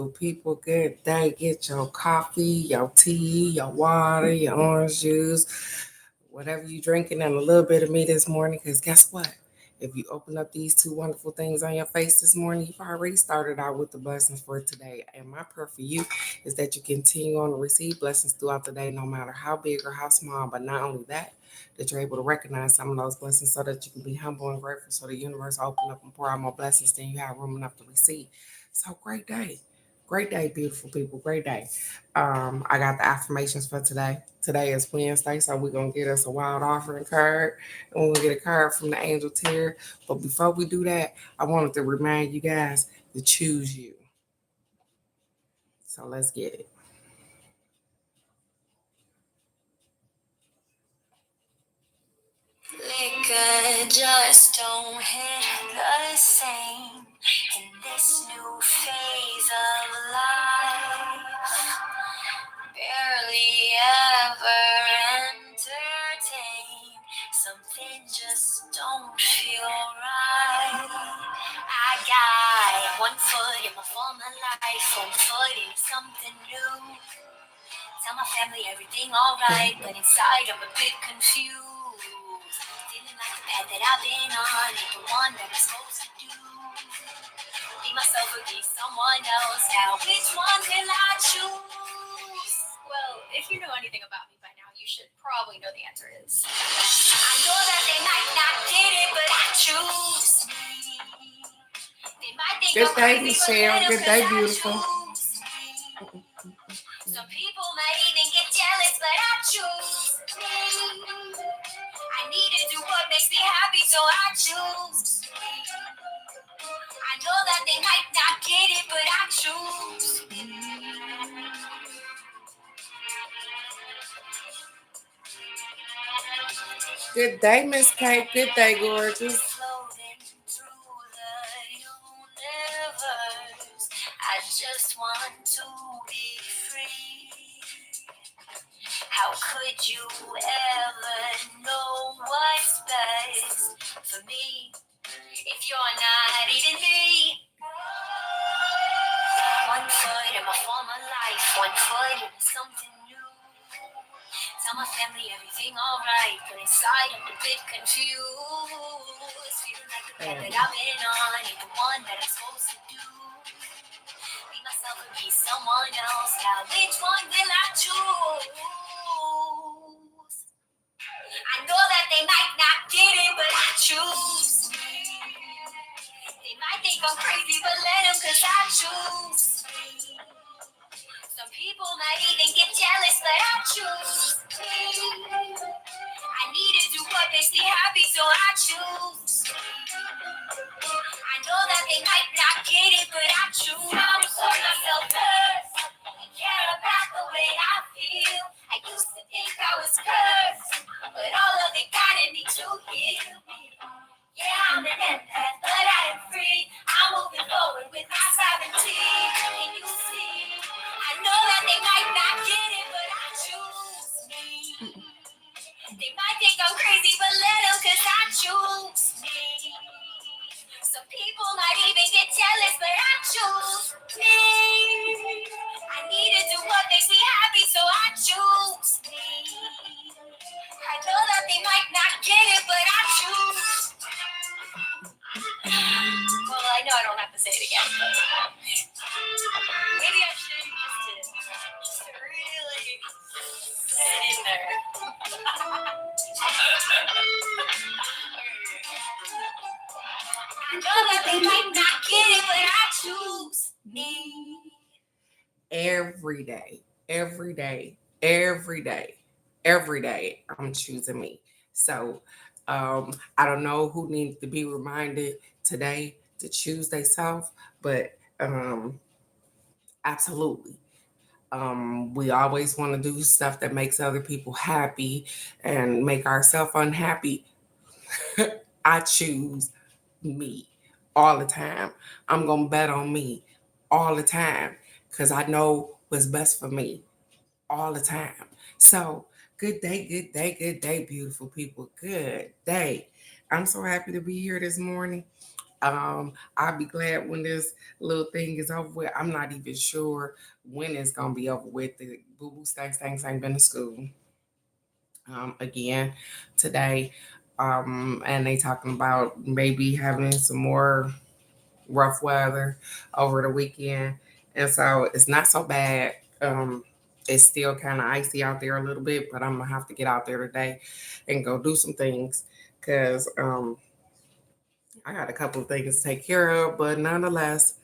People. Good day. Get your coffee, your tea, your water, your orange juice, whatever you drinking, and a little bit of me this morning. Because guess what? If you open up these two wonderful things on your face this morning, you've already started out with the blessings for today. And my prayer for you is that you continue on to receive blessings throughout the day, no matter how big or how small. But not only that, that you're able to recognize some of those blessings so that you can be humble and grateful so the universe will open up and pour out more blessings than you have room enough to receive. So great day. Great day, beautiful people. Great day. I got the affirmations for today. Today is Wednesday, so we're gonna get us a wild offering card, and we're gonna get a card from the angel tier. But before we do that, I wanted to remind you guys to choose you. So let's get it. Liquor just don't hit the same in this new phase of life. Barely ever entertain. Something just don't feel right. I got one foot in my former life, one foot in something new. Tell my family everything alright, but inside I'm a bit confused. Feeling like the path that I've been on ain't the one that I'm supposed to do. Be myself or be someone else. Now which one will I choose? Well, if you know anything about me by now, you should probably know the answer is. I know that they might not get it, but I choose me. They might think good day, Michelle. Good day, beautiful. Some people might even get jealous, but I choose me. I need to do what makes me happy, so I choose me. I know that they might not get it, but I choose me. Good day, Miss Kate. Good day, gorgeous. I just want to be free. How could you ever know what's best for me if you're not even me? One foot in my former life, one foot in something new. Tell my family everything alright, but inside I'm a bit confused. Feeling like the path that I've been on ain't the one that I'm supposed to do. Be myself or be someone else. Now which one will I choose? I know that they might not get it, but I choose me. They might think I'm crazy, but let them, cause I choose me. Some people might even get jealous, but I choose me. I need to do what makes me happy, so I choose me. I know that they might not get it, but I choose. I'm so myself first. Care about the way I feel. I used to think I was cursed, but all of it guided me to heal. Yeah, I'm an empath, but I am free. I'm moving forward with my sovereignty. Can you see? I know that they might not get it, but I choose me. They might think I'm crazy, but let them, cause I choose me. Some people might even get jealous, but I choose me. I need to do what makes me happy, so I choose me. I know that they might not get it, but I choose. Well, I know I don't have to say it again, but maybe I should just to really sit in there. I know that they might not get it, but I choose me. Every day, every day, every day, every day, I'm choosing me. So I don't know who needs to be reminded today to choose themselves, but absolutely. We always want to do stuff that makes other people happy and make ourselves unhappy. I choose me all the time. I'm going to bet on me all the time because I know what's best for me all the time. So, good day, good day, good day, beautiful people. Good day. I'm so happy to be here this morning. I'll be glad when this little thing is over with. I'm not even sure when it's gonna be over with. The boo boo stanks ain't been to school again today. And they talking about maybe having some more rough weather over the weekend. And so it's not so bad. It's still kind of icy out there a little bit, but I'm gonna have to get out there today and go do some things because I got a couple of things to take care of. But nonetheless,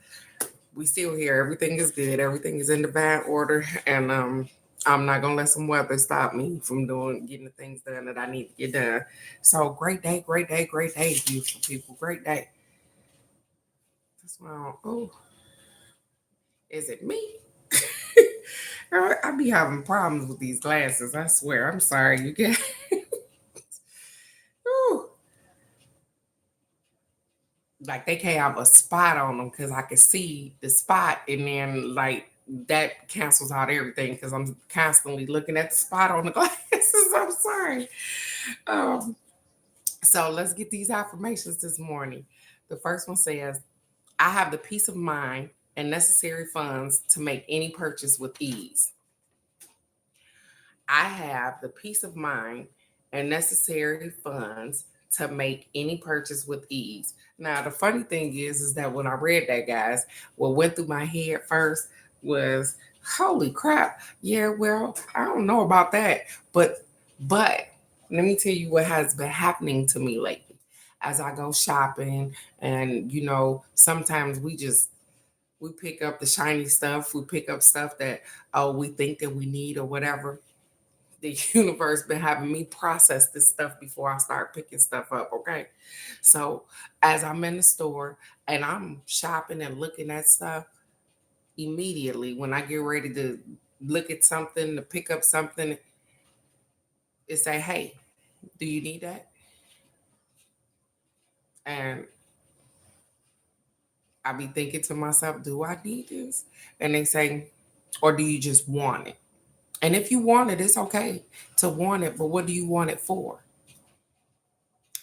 we still here. Everything is good. Everything is in divine order, and I'm not gonna let some weather stop me from getting the things done that I need to get done. So great day, great day, great day, beautiful people. Great day. That's why. Oh, is it me? I be having problems with these glasses. I swear. I'm sorry, you get. Like they can't have a spot on them because I can see the spot, and then like that cancels out everything because I'm constantly looking at the spot on the glasses. I'm sorry. Um, so let's get these affirmations this morning. The first one says, "I have the peace of mind and necessary funds to make any purchase with ease." I have the peace of mind and necessary funds to make any purchase with ease. Now, the funny thing is that when I read that, guys, what went through my head first was, "Holy crap! Yeah, well, I don't know about that, but let me tell you what has been happening to me lately. As I go shopping, and sometimes we pick up the shiny stuff, we pick up stuff that we think that we need or whatever. The universe been having me process this stuff before I start picking stuff up, okay? So as I'm in the store and I'm shopping and looking at stuff, immediately when I get ready to look at something, to pick up something, it say, "Hey, do you need that?" And I be thinking to myself, "Do I need this?" And they say, "Or do you just want it?" And if you want it, it's okay to want it, but what do you want it for?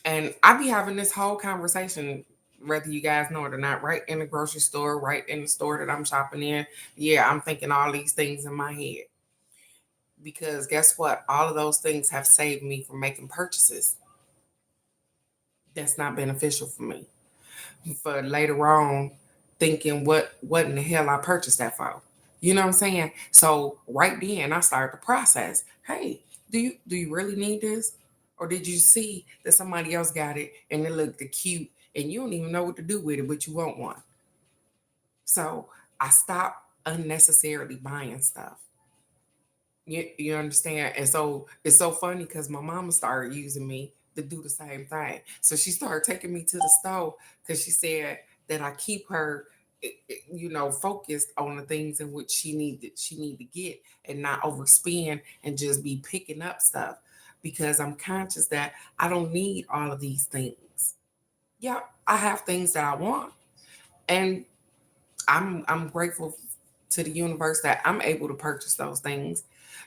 And I be having this whole conversation, whether you guys know it or not, right in the grocery store, right in the store that I'm shopping in. Yeah, I'm thinking all these things in my head. Because guess what? All of those things have saved me from making purchases that's not beneficial for me. For later on thinking what in the hell I purchased that for. You know what I'm saying? So right then I started the process. Hey, do you really need this? Or did you see that somebody else got it and it looked cute and you don't even know what to do with it, but you want one? So I stopped unnecessarily buying stuff. You understand? And so it's so funny because my mama started using me to do the same thing. So she started taking me to the store because she said that I keep her, focused on the things in which she need to get and not overspend and just be picking up stuff because I'm conscious that I don't need all of these things. Yeah, I have things that I want, and I'm grateful to the universe that I'm able to purchase those things.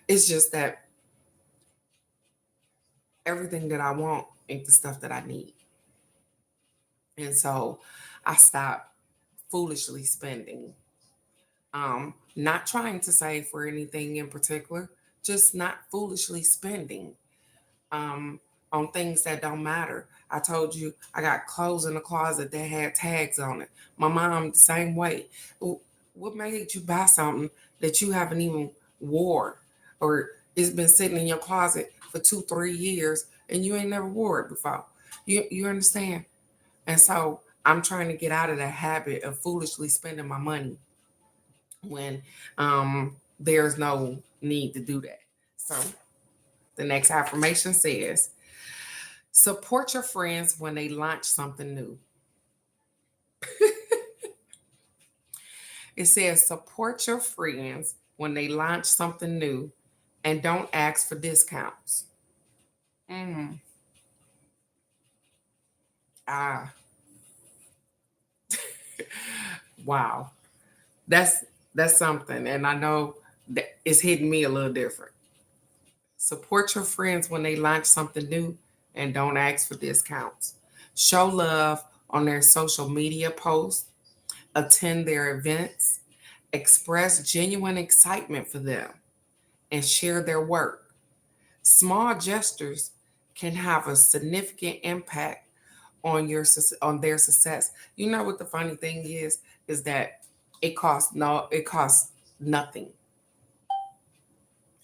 It's just that everything that I want ain't the stuff that I need. And so I stopped foolishly spending. Not trying to save for anything in particular, just not foolishly spending um, on things that don't matter. I told you I got clothes in the closet that had tags on it. My mom, the same way. What made you buy something that you haven't even wore, or it's been sitting in your closet for 2, 3 years and you ain't never wore it before? You understand? And so I'm trying to get out of that habit of foolishly spending my money when there's no need to do that. So the next affirmation says, support your friends when they launch something new. It says, support your friends when they launch something new and don't ask for discounts. Mm. Ah, wow. That's that's something. And I know that it's hitting me a little different. Support your friends when they launch something new and don't ask for discounts. Show love on their social media posts, attend their events, express genuine excitement for them, and share their work. Small gestures can have a significant impact on their success. You know what the funny thing is that it costs nothing.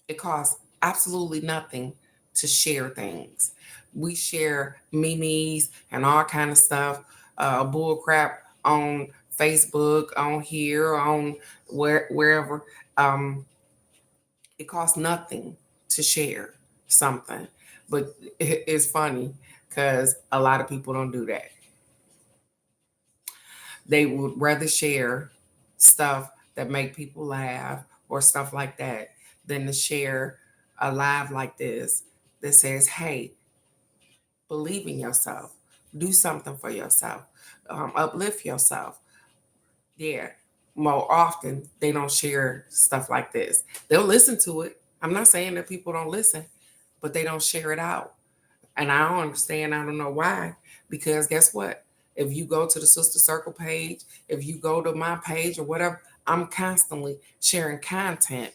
It costs absolutely nothing to share things. We share memes and all kind of stuff, bull crap on Facebook, on here, on wherever. Um, it costs nothing to share something, but it's funny because a lot of people don't do that. They would rather share stuff that make people laugh or stuff like that than to share a live like this that says, hey, believe in yourself, do something for yourself, uplift yourself. Yeah, more often they don't share stuff like this. They'll listen to it. I'm not saying that people don't listen, but they don't share it out. And I don't understand. I don't know why. Because guess what? If you go to the Sister Circle page, if you go to my page or whatever, I'm constantly sharing content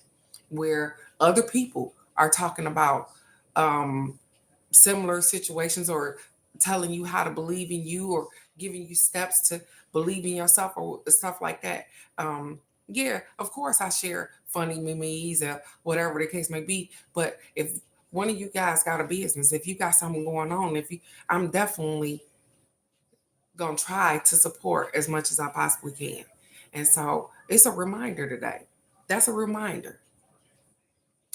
where other people are talking about um, similar situations or telling you how to believe in you or giving you steps to believe in yourself or stuff like that. Yeah, of course I share funny memes or whatever the case may be. But if one of you guys got a business, if you got something going on, if you, I'm definitely gonna try to support as much as I possibly can. And so it's a reminder today. That's a reminder.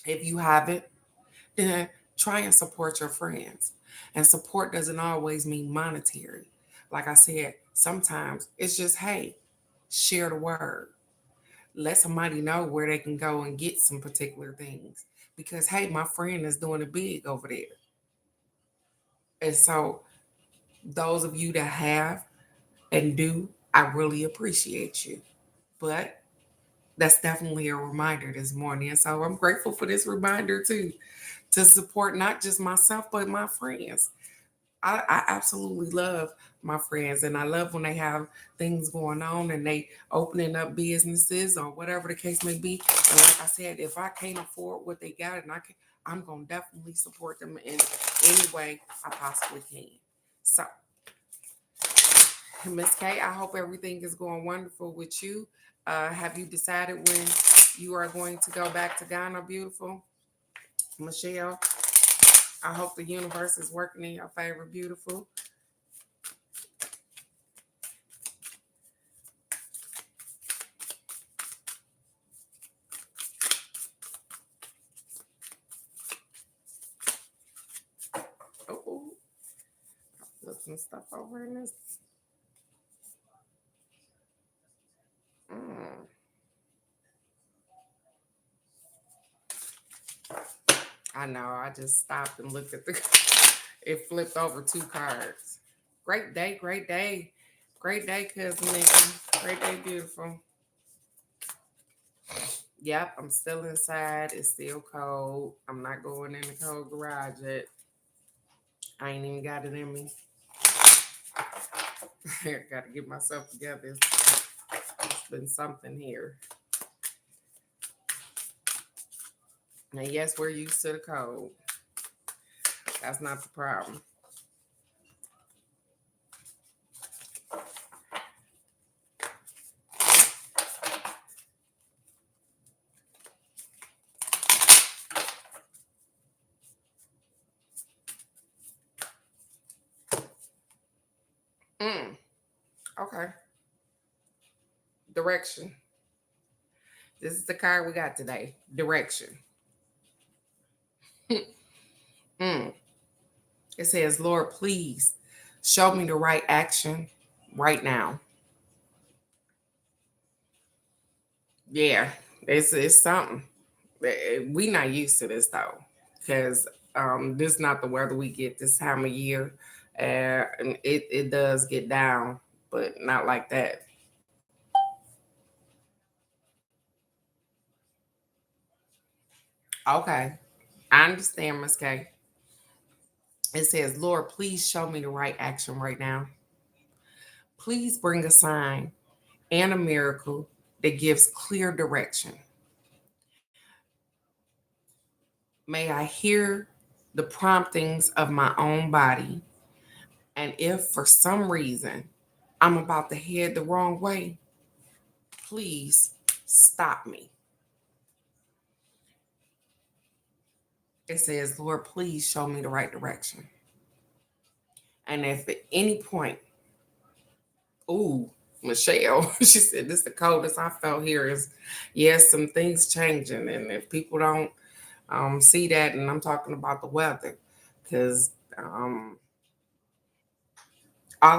If you haven't, then try and support your friends. And support doesn't always mean monetary. Like I said, sometimes it's just, hey, share the word. Let somebody know where they can go and get some particular things. Because, hey, my friend is doing it big over there. And so, those of you that have and do, I really appreciate you. But that's definitely a reminder this morning. And so, I'm grateful for this reminder too, to support not just myself, but my friends. I absolutely love my friends and I love when they have things going on and they opening up businesses or whatever the case may be. And like I said, if I can't afford what they got and I'm gonna definitely support them in any way I possibly can. So Miss K, I hope everything is going wonderful with you. Have you decided when you are going to go back to Ghana, beautiful? Michelle, I hope the universe is working in your favor, beautiful. Oh, put some stuff over in this. Mm. I know. I just stopped and looked at the. It flipped over two cards. Great day, great day, great day, cousin Nikki. Great day, beautiful. Yep, I'm still inside. It's still cold. I'm not going in the cold garage yet. I ain't even got it in me. I got to get myself together. It's been something here. And yes, we're used to the cold. That's not the problem. Mm, okay. Direction. This is the card we got today. Direction. Mm. It says, Lord, please show me the right action right now. Yeah, it's something. We not used to this though, because this is not the weather we get this time of year. And it does get down, but not like that. Okay, I understand, Miss K. It says, Lord, please show me the right action right now. Please bring a sign and a miracle that gives clear direction. May I hear the promptings of my own body. And if for some reason I'm about to head the wrong way, please stop me. It says, Lord, please show me the right direction. And if at any point, ooh, Michelle, she said, this the coldest I felt here is, yes, some things changing. And if people don't see that, and I'm talking about the weather, because all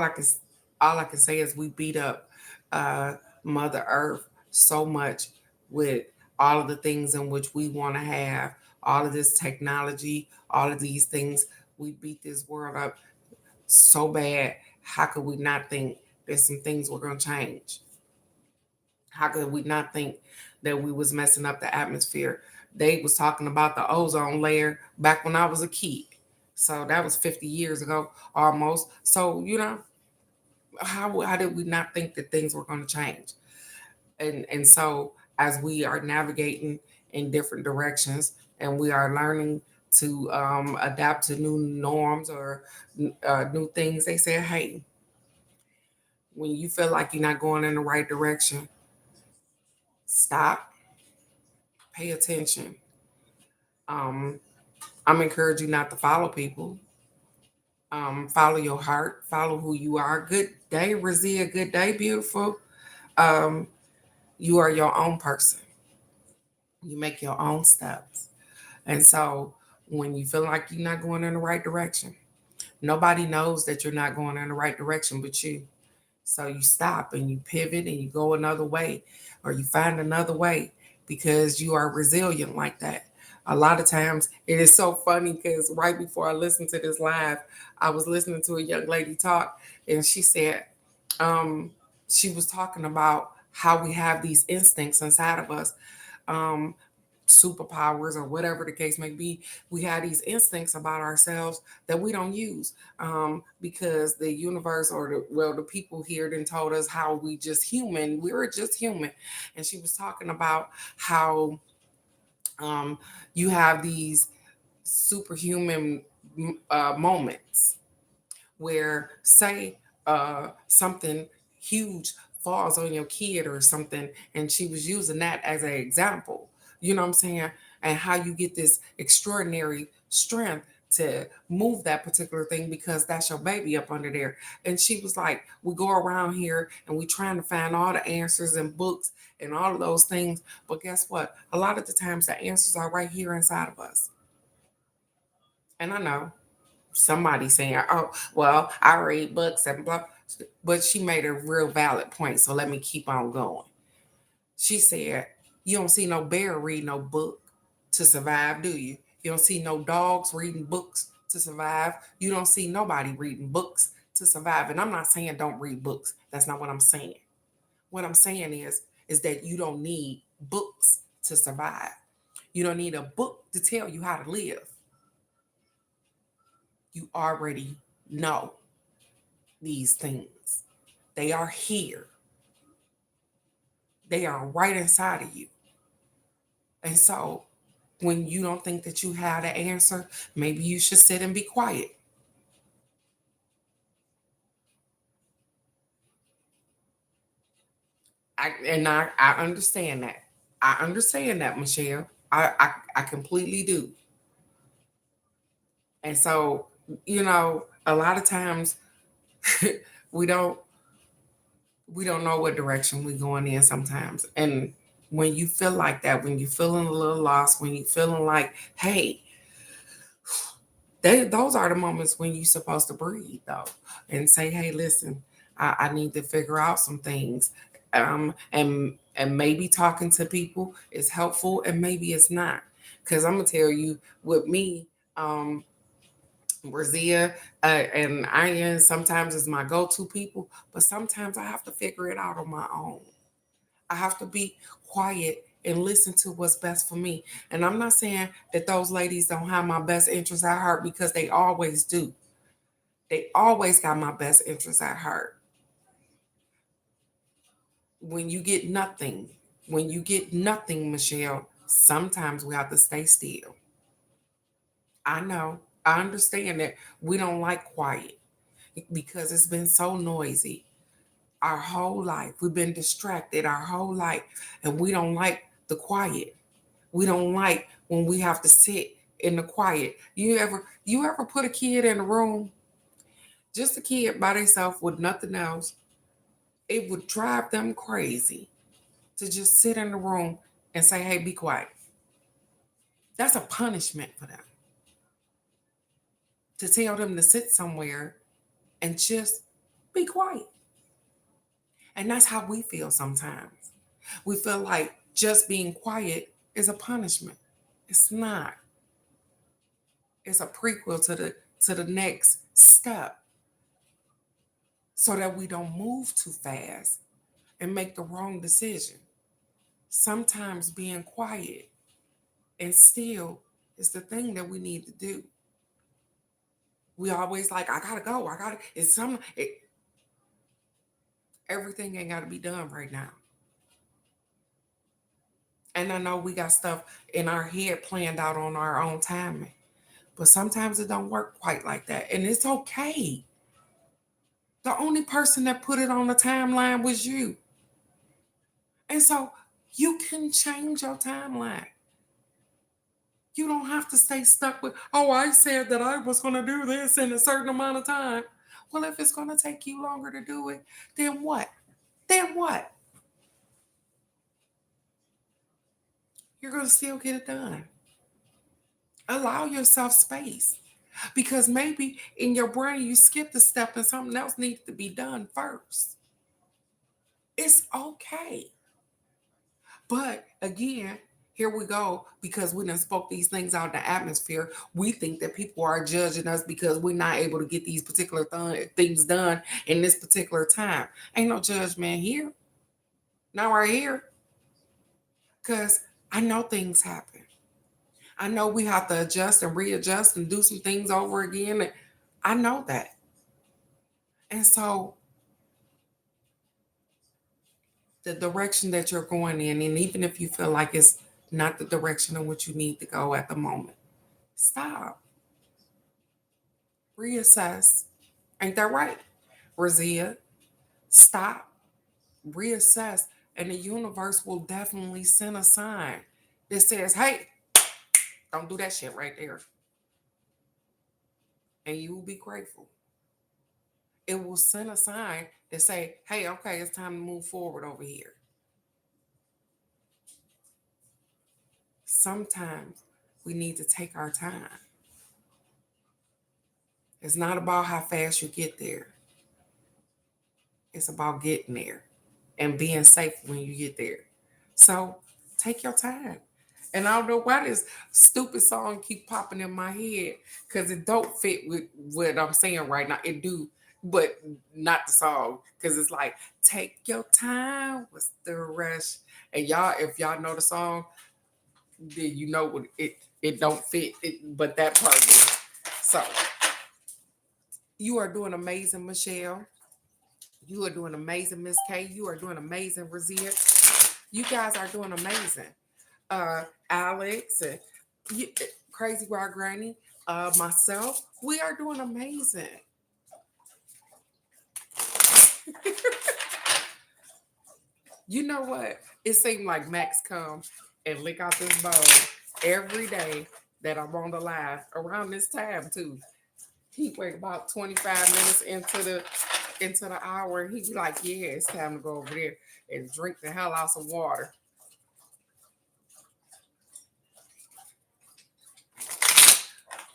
I can all I can say is we beat up uh, Mother Earth so much with all of the things in which we want to have, all of this technology, all of these things. We beat this world up so bad. How could we not think there's some things we're going to change? How could we not think that we was messing up the atmosphere? They was talking about the ozone layer back when I was a kid. So that was 50 years ago almost. So, how did we not think that things were going to change? And so as we are navigating in different directions and we are learning to adapt to new norms or new things, they say, hey, when you feel like you're not going in the right direction, stop, pay attention. Um, I'm encouraging you not to follow people. Follow your heart, follow who you are. Good day, Razia. Good day, beautiful. Um, you are your own person. You make your own steps. And so when you feel like you're not going in the right direction, nobody knows that you're not going in the right direction but you. So you stop and you pivot and you go another way or you find another way because you are resilient like that. A lot of times it is so funny because right before I listened to this live, I was listening to a young lady talk and she said, um, she was talking about how we have these instincts inside of us. Um, Superpowers or whatever the case may be, we have these instincts about ourselves that we don't use because the universe or the people here then told us how we just human, we were just human. And she was talking about how um, you have these superhuman moments where say something huge falls on your kid or something, and she was using that as an example, you know what I'm saying, and how you get this extraordinary strength to move that particular thing because that's your baby up under there. And she was like, we go around here and we trying to find all the answers in books and all of those things, but guess what, a lot of the times the answers are right here inside of us. And I know somebody saying, "Oh, well, I read books and blah," but she made a real valid point. So let me keep on going. She said, "You don't see no bear read no book to survive, do you? You don't see no dogs reading books to survive. You don't see nobody reading books to survive." And I'm not saying don't read books. That's not what I'm saying. What I'm saying is that you don't need books to survive. You don't need a book to tell you how to live. You already know these things. They are here. They are right inside of you. And so when you don't think that you have the answer, maybe you should sit and be quiet. I understand that. I understand that, Michelle. I completely do. And so, a lot of times we don't we don't know what direction we're going in sometimes. And when you feel like that, when you're feeling a little lost, when you're feeling like, hey, those are the moments when you're supposed to breathe, though, and say, hey, listen, I need to figure out some things. And maybe talking to people is helpful, and maybe it's not. Because I'm going to tell you, with me, um, Brazia and Ian sometimes is my go-to people, but sometimes I have to figure it out on my own. I have to be quiet and listen to what's best for me. And I'm not saying that those ladies don't have my best interests at heart because they always do. They always got my best interests at heart. When you get nothing, Michelle, sometimes we have to stay still. I know. I understand that we don't like quiet because it's been so noisy our whole life. We've been distracted our whole life, and we don't like the quiet. We don't like when we have to sit in the quiet. You ever put a kid in a room, just a kid by themselves with nothing else? It would drive them crazy to just sit in the room and say, "Hey, be quiet." That's a punishment for them. To tell them to sit somewhere and just be quiet. And that's how we feel sometimes. We feel like just being quiet is a punishment. It's not. It's a prequel to the next step so that we don't move too fast and make the wrong decision. Sometimes being quiet and still is the thing that we need to do. We always like, I gotta go. Everything ain't gotta be done right now. And I know we got stuff in our head planned out on our own timing, but sometimes it don't work quite like that. And it's okay. The only person that put it on the timeline was you. And so you can change your timeline. You don't have to stay stuck with, oh, I said that I was going to do this in a certain amount of time. Well, if it's going to take you longer to do it, then what? Then what? You're going to still get it done. Allow yourself space because maybe in your brain you skipped a step and something else needs to be done first. It's okay. But again, here we go, because we done spoke these things out in the atmosphere. We think that people are judging us because we're not able to get these particular things done in this particular time. Ain't no judgment here. Not right here. Because I know things happen. I know we have to adjust and readjust and do some things over again. I know that. And so the direction that you're going in, and even if you feel like it's not the direction in which you need to go at the moment, stop. Reassess. Ain't that right? Razia, stop, reassess, and the universe will definitely send a sign that says, hey, don't do that shit right there. And you will be grateful. It will send a sign that say, hey, okay, it's time to move forward over here. Sometimes we need to take our time. It's not about how fast you get there. It's about getting there and being safe when you get there. So take your time. And I don't know why this stupid song keep popping in my head, because it don't fit with what I'm saying right now. It do, but not the song, because it's like, take your time, what's the rush? And y'all, if y'all know the song, then you know what it don't fit it, but that part is. So you are doing amazing, Michelle. You are doing amazing, Miss K. You are doing amazing, Razia. You guys are doing amazing. Alex and Crazy Wild Granny, myself, we are doing amazing. You know what? It seemed like Max come and lick out this bowl every day that I'm on the live around this time too. He wait about 25 minutes into the hour, and he be like, yeah, it's time to go over there and drink the hell out some water.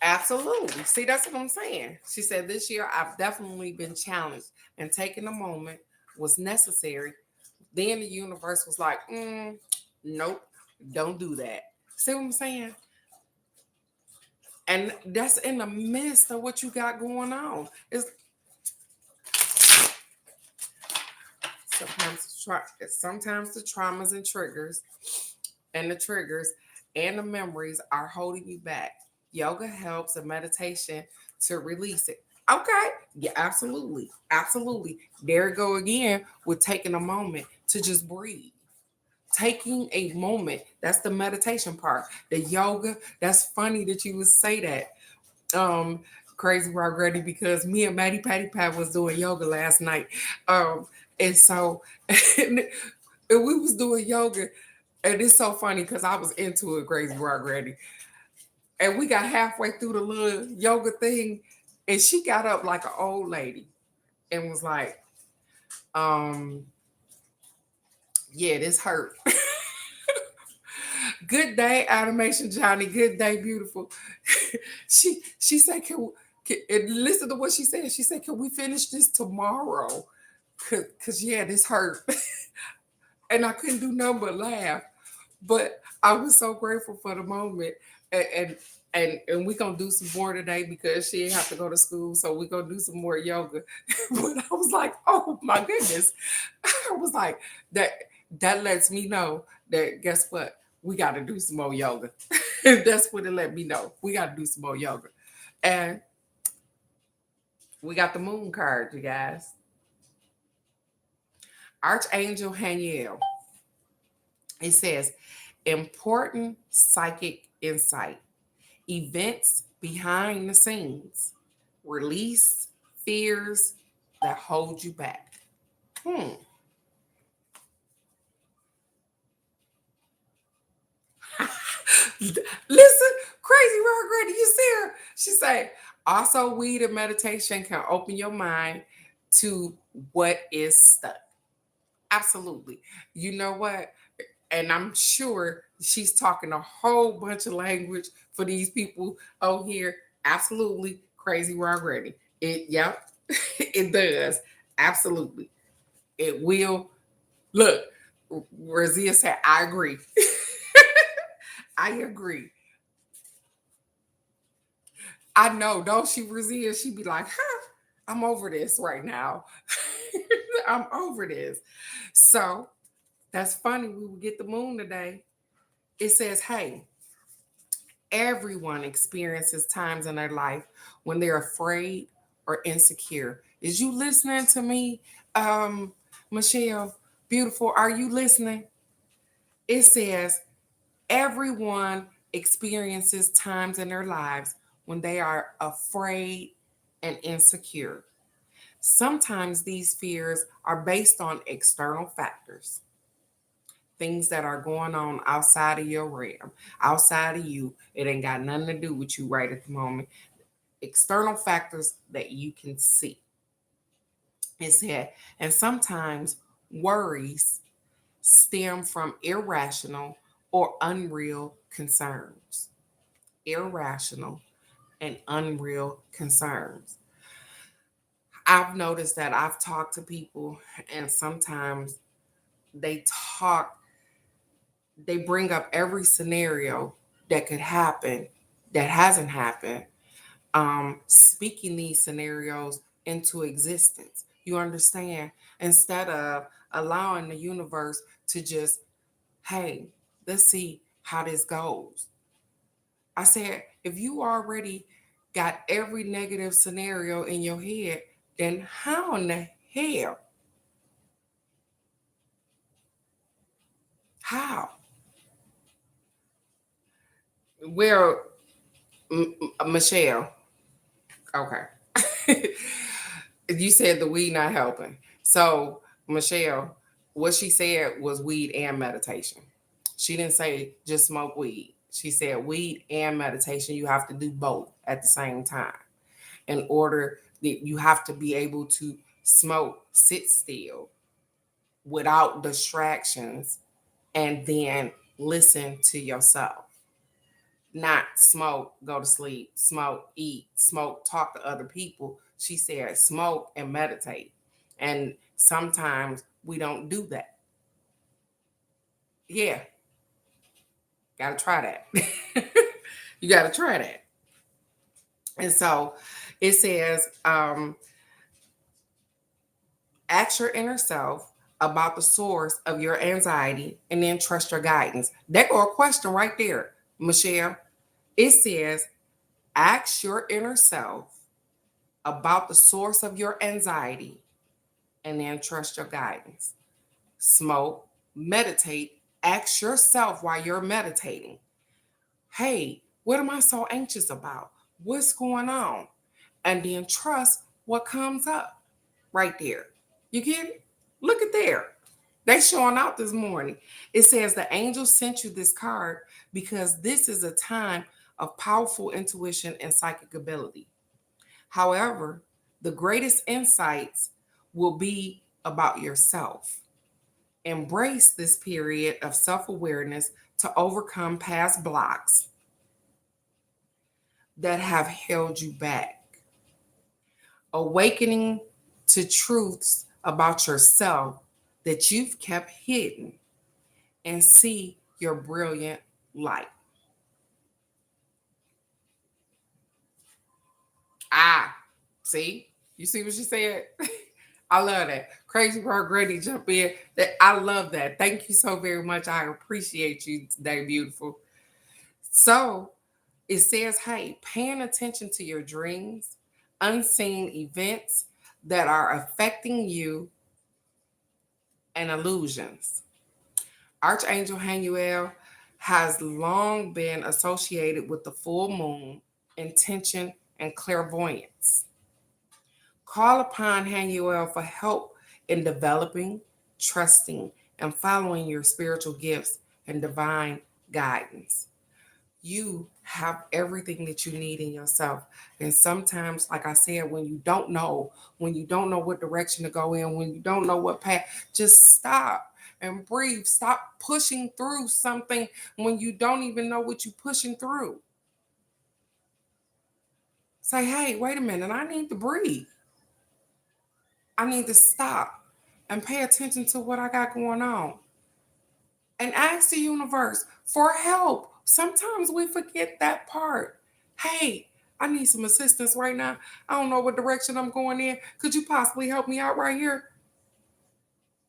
Absolutely. See, that's what I'm saying. She said, this year I've definitely been challenged, and taking a moment was necessary. Then the universe was like, nope, don't do that. See what I'm saying? And that's in the midst of what you got going on. It's sometimes the traumas and triggers and the memories are holding you back. Yoga helps, and meditation to release it. Okay, Yeah, absolutely. Absolutely. There you go again with taking a moment to just breathe. Taking a moment. That's the meditation part. The yoga. That's funny that you would say that. Crazy Rock Ready, because me and Maddie Patty Pat was doing yoga last night. And so and we was doing yoga. And it's so funny because I was into it, Crazy Rock Ready. And we got halfway through the little yoga thing, and she got up like an old lady and was like, um, yeah, this hurt. Good day, Animation Johnny. Good day, beautiful. She said, and listen to what she said. She said, can we finish this tomorrow? Cause yeah, this hurt. And I couldn't do nothing but laugh. But I was so grateful for the moment. And we gonna do some more today because she ain't have to go to school. So we gonna do some more yoga. But I was like, oh my goodness. I was like, that that lets me know that guess what? We gotta do some more yoga. That's what it let me know. We gotta do some more yoga. And we got the moon card, you guys. Archangel Haniel. It says important psychic insight, events behind the scenes, release fears that hold you back. Hmm. Listen, crazy Rock Ready, you see her? She say, also weed and meditation can open your mind to what is stuck. Absolutely. You know what? And I'm sure she's talking a whole bunch of language for these people out here. Absolutely crazy Rock Ready. It, yep, it does. Absolutely. It will. Look, Razia said, I agree. I agree. I know, don't she, Razia? She be like, huh, I'm over this right now. I'm over this. So that's funny. We will get the moon today. It says, hey, everyone experiences times in their life when they're afraid or insecure. Is you listening to me, Michelle? Beautiful. Are you listening? It says, everyone experiences times in their lives when they are afraid and insecure. Sometimes these fears are based on external factors, things that are going on outside of your realm, outside of you. It ain't got nothing to do with you right at the moment. External factors that you can see. It said, and sometimes worries stem from irrational or unreal concerns. Irrational and unreal concerns. I've noticed that I've talked to people, and sometimes they talk, they bring up every scenario that could happen that hasn't happened, speaking these scenarios into existence. You understand? Instead of allowing the universe to just, hey, let's see how this goes. I said, if you already got every negative scenario in your head, then how in the hell? How? Well, Michelle, okay. You said the weed not helping. So, Michelle, what she said was weed and meditation. She didn't say just smoke weed. She said weed and meditation. You have to do both at the same time in order that you have to be able to smoke, sit still without distractions, and then listen to yourself. Not smoke, go to sleep, smoke, eat, smoke, talk to other people. She said smoke and meditate. And sometimes we don't do that. Yeah, gotta try that. You gotta try that. And so it says, ask your inner self about the source of your anxiety and then trust your guidance. There go a question right there, Michelle. It says, ask your inner self about the source of your anxiety, and then trust your guidance. Smoke, meditate, ask yourself while you're meditating, hey, what am I so anxious about? What's going on? And then trust what comes up right there. You get it? Look at there. They showing out this morning. It says the angel sent you this card because this is a time of powerful intuition and psychic ability. However, the greatest insights will be about yourself. Embrace this period of self awareness to overcome past blocks that have held you back. Awakening to truths about yourself that you've kept hidden and see your brilliant light. Ah, see? You see what she said? I love that. Crazy Girl Granny jump in. That I love that. Thank you so very much. I appreciate you today, beautiful. So it says, hey, paying attention to your dreams, unseen events that are affecting you, and illusions. Archangel Hanuel has long been associated with the full moon, intention, and clairvoyance. Call upon Hanuel for help in developing, trusting, and following your spiritual gifts and divine guidance. You have everything that you need in yourself. And sometimes, like I said, when you don't know what direction to go in, when you don't know what path, just stop and breathe. Stop pushing through something when you don't even know what you're pushing through. Say, hey, wait a minute, I need to breathe. I need to stop and pay attention to what I got going on. And ask the universe for help. Sometimes we forget that part. Hey, I need some assistance right now. I don't know what direction I'm going in. Could you possibly help me out right here?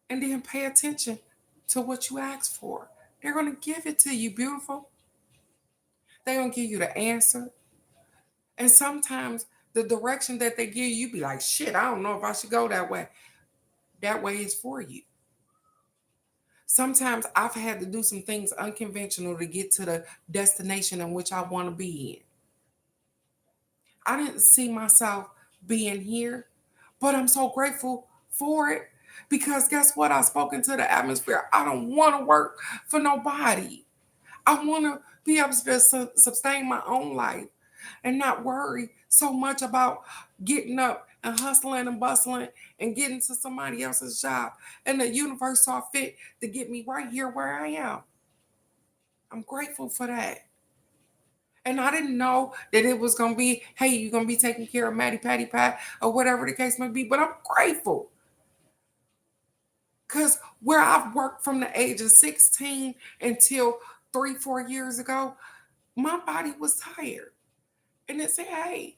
And then pay attention to what you asked for. They're going to give it to you, beautiful. They're going to give you the answer. And sometimes the direction that they give you, you be like, shit, I don't know if I should go that way. That way is for you. Sometimes I've had to do some things unconventional to get to the destination in which I want to be in. I didn't see myself being here, but I'm so grateful for it because guess what? I've spoken to the atmosphere. I don't want to work for nobody. I want to be able to sustain my own life and not worry so much about getting up and hustling and bustling and getting to somebody else's job. And the universe saw fit to get me right here where I am. I'm grateful for that. And I didn't know that it was going to be, hey, you're going to be taking care of Maddie Patty Pat or whatever the case may be. But I'm grateful. Because where I've worked from the age of 16 until 3-4 years ago, my body was tired. And it said, hey,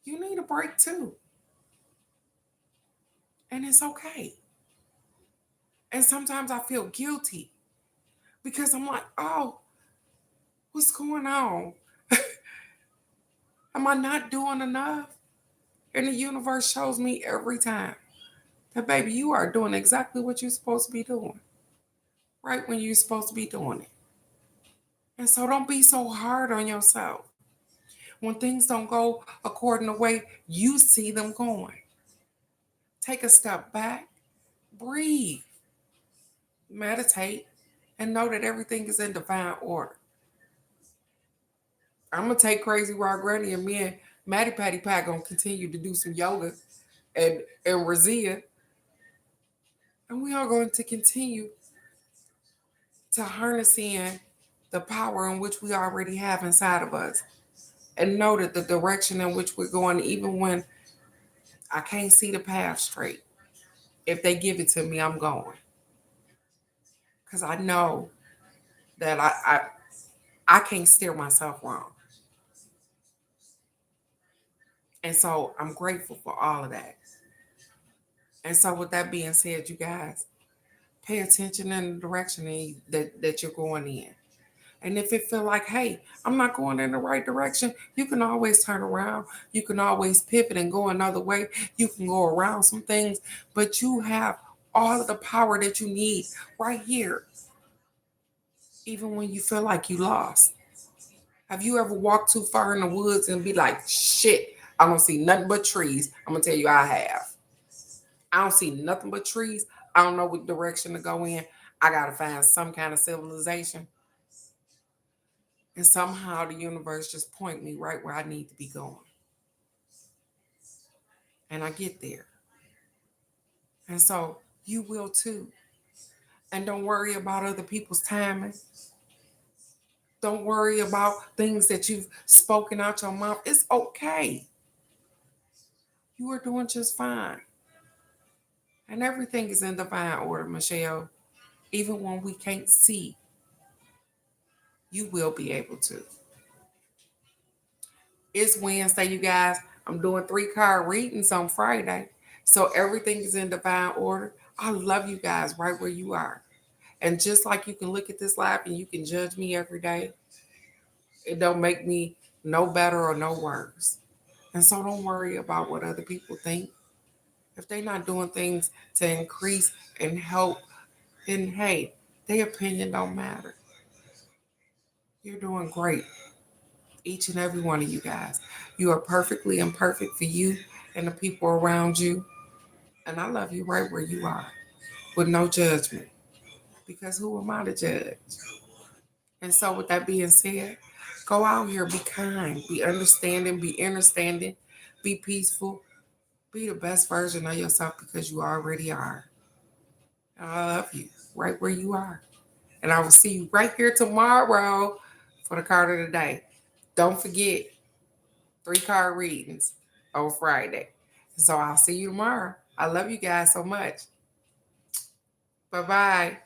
you need a break too. And it's okay. And sometimes I feel guilty because I'm like, oh, what's going on? Am I not doing enough? And the universe shows me every time that, baby, you are doing exactly what you're supposed to be doing, right when you're supposed to be doing it. And so don't be so hard on yourself when things don't go according to the way you see them going. Take a step back, breathe, meditate, and know that everything is in divine order. I'm gonna take Crazy Rock Granny and me and Maddie Patty Pat gonna continue to do some yoga and Razia. And we are going to continue to harness in the power in which we already have inside of us. And know that the direction in which we're going, even when I can't see the path straight, if they give it to me, I'm going. Because I know that I can't steer myself wrong. And so I'm grateful for all of that. And so with that being said, you guys, pay attention in the direction that you're going in. And if it feel like, hey, I'm not going in the right direction, you can always turn around. You can always pivot and go another way. You can go around some things, but you have all of the power that you need right here, even when you feel like you lost. Have you ever walked too far in the woods and be like, shit, I don't see nothing but trees? I'm going to tell you, I have. I don't see nothing but trees. I don't know what direction to go in. I got to find some kind of civilization. And somehow the universe just point me right where I need to be going. And I get there. And so you will too. And don't worry about other people's timing. Don't worry about things that you've spoken out your mouth. It's okay. You are doing just fine. And everything is in divine order, Michelle. Even when we can't see, you will be able to. It's Wednesday, you guys. I'm doing 3-card readings on Friday. So everything is in divine order. I love you guys right where you are. And just like you can look at this live and you can judge me every day, it don't make me no better or no worse. And so don't worry about what other people think. If they're not doing things to increase and help, then hey, their opinion don't matter. You're doing great. Each and every one of you guys. You are perfectly imperfect for you and the people around you. And I love you right where you are with no judgment. Because who am I to judge? And so, with that being said, go out here, be kind, be understanding, be understanding, be peaceful, be the best version of yourself because you already are. And I love you right where you are. And I will see you right here tomorrow for the card of the day. Don't forget 3-card readings on Friday. So I'll see you tomorrow. I love you guys so much. Bye bye.